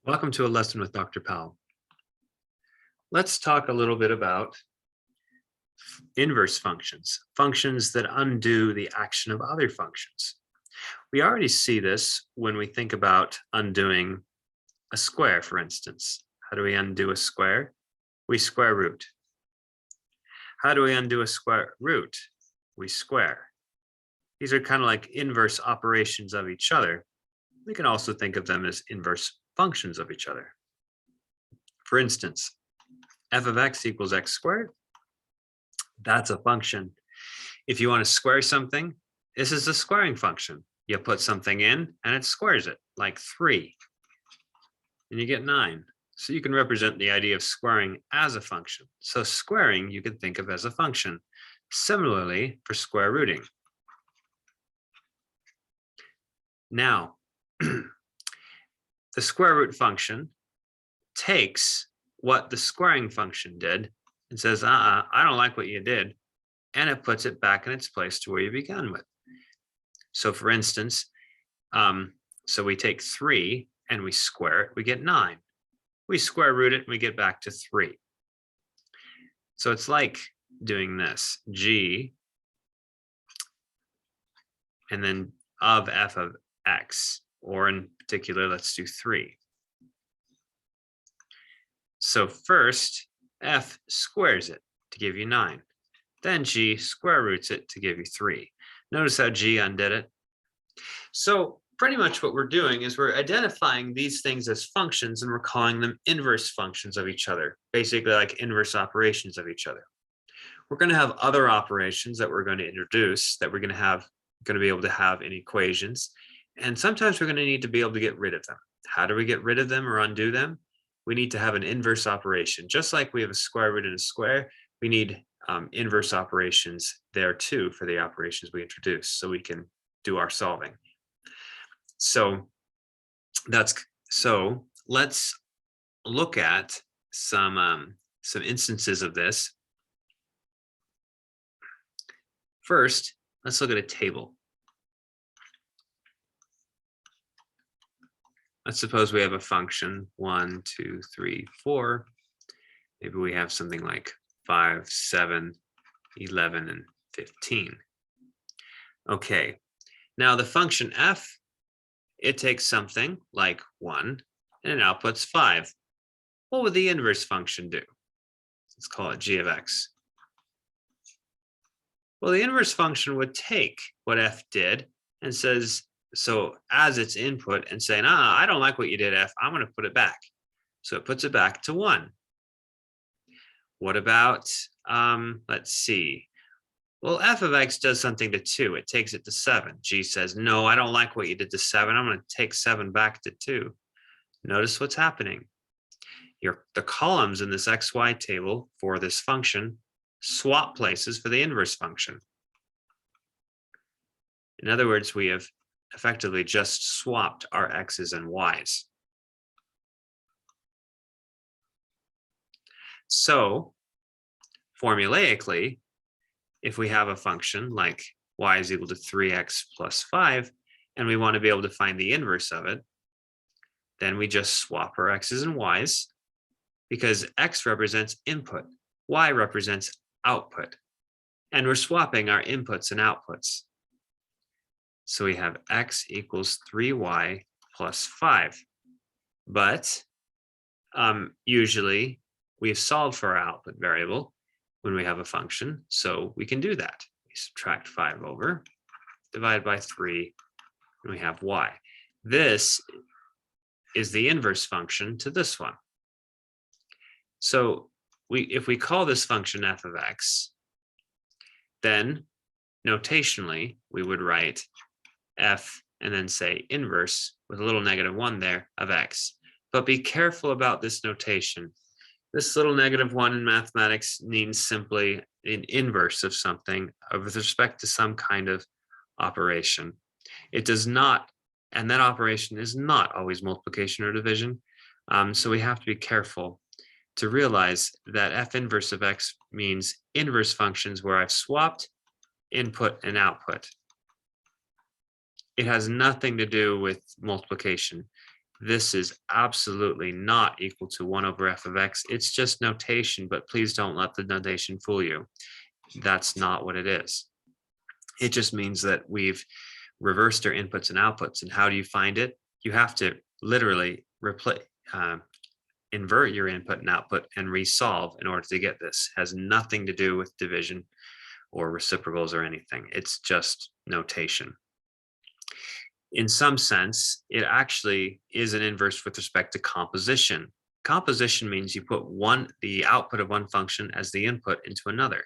Welcome to a lesson with Dr. Powell. Let's talk a little bit about inverse functions, functions that undo the action of other functions. We already see this when we think about undoing a square, for instance. How do we undo a square? We square root. How do we undo a square root? We square. These are kind of like inverse operations of each other. We can also think of them as inverse functions of each other. For instance, f of x equals x squared. That's a function. If you want to square something, this is a squaring function. You put something in and it squares it, like 3. And you get 9. So you can represent the idea of squaring as a function. So squaring you can think of as a function. Similarly for square rooting. Now, the square root function takes what the squaring function did and says, I don't like what you did. And it puts it back in its place to where you began with. So for instance, so we take 3 and we square it, we get 9. We square root it and we get back to 3. So it's like doing this, g, and then of f of x, or in particular, let's do 3. So first, f squares it to give you 9. Then g square roots it to give you 3. Notice how g undid it. So pretty much what we're doing is we're identifying these things as functions and we're calling them inverse functions of each other, basically like inverse operations of each other. We're going to have other operations that we're going to introduce that we're going to be able to have in equations. And sometimes we're going to need to be able to get rid of them. How do we get rid of them or undo them? We need to have an inverse operation. Just like we have a square root in a square, we need inverse operations there too for the operations we introduce so we can do our solving. So let's look at some instances of this. First, let's look at a table. Let's suppose we have a function 1, 2, 3, 4. Maybe we have something like 5, 7, 11, and 15. Okay, now the function f, it takes something like 1 and it outputs 5. What would the inverse function do? Let's call it g of x. Well, the inverse function would take what f did and says, so as its input and saying, I don't like what you did, f, I'm going to put it back. So it puts it back to 1. What about, let's see. Well, f of x does something to 2. It takes it to 7. G says, no, I don't like what you did to 7. I'm going to take 7 back to 2. Notice what's happening. The columns in this xy table for this function swap places for the inverse function. In other words, we have effectively just swapped our x's and y's. So formulaically, if we have a function like y is equal to 3x plus 5, and we want to be able to find the inverse of it, then we just swap our x's and y's because x represents input, y represents output, and we're swapping our inputs and outputs. So we have x equals 3y plus 5. But usually we've solved for our output variable when we have a function, so we can do that. We subtract 5 over, divide by 3, and we have y. This is the inverse function to this one. So if we call this function f of x, then notationally we would write f and then say inverse with a little -1 there of x. But be careful about this notation. This little -1 in mathematics means simply an inverse of something with respect to some kind of operation. It does not, and that operation is not always multiplication or division. So we have to be careful to realize that f inverse of x means inverse functions where I've swapped input and output. It has nothing to do with multiplication. This is absolutely not equal to 1 over f of x. It's just notation, but please don't let the notation fool you. That's not what it is. It just means that we've reversed our inputs and outputs. And how do you find it? You have to literally invert your input and output and resolve in order to get this. It has nothing to do with division or reciprocals or anything. It's just notation. In some sense, it actually is an inverse with respect to composition. Composition means you put the output of one function as the input into another.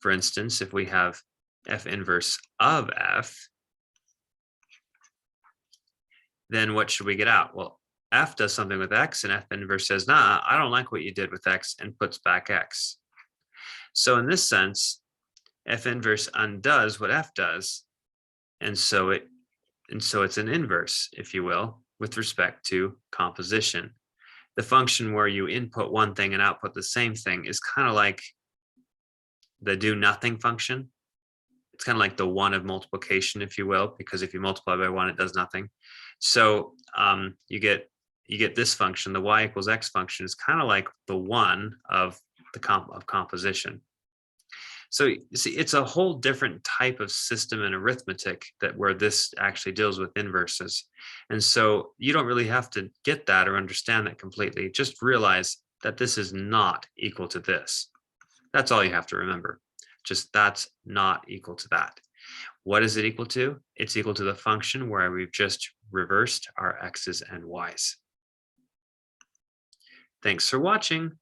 For instance, if we have f inverse of f, then what should we get out? Well, f does something with x, and f inverse says, nah, I don't like what you did with x, and puts back x. So in this sense, f inverse undoes what f does, and so it's an inverse, if you will, with respect to composition. The function where you input one thing and output the same thing is kind of like the do nothing function. It's kind of like the 1 of multiplication, if you will, because if you multiply by 1, it does nothing. So you get this function, the y equals x function is kind of like the 1 of the composition. So you see, it's a whole different type of system in arithmetic where this actually deals with inverses. And so you don't really have to get that or understand that completely. Just realize that this is not equal to this. That's all you have to remember. Just that's not equal to that. What is it equal to? It's equal to the function where we've just reversed our x's and y's. Thanks for watching.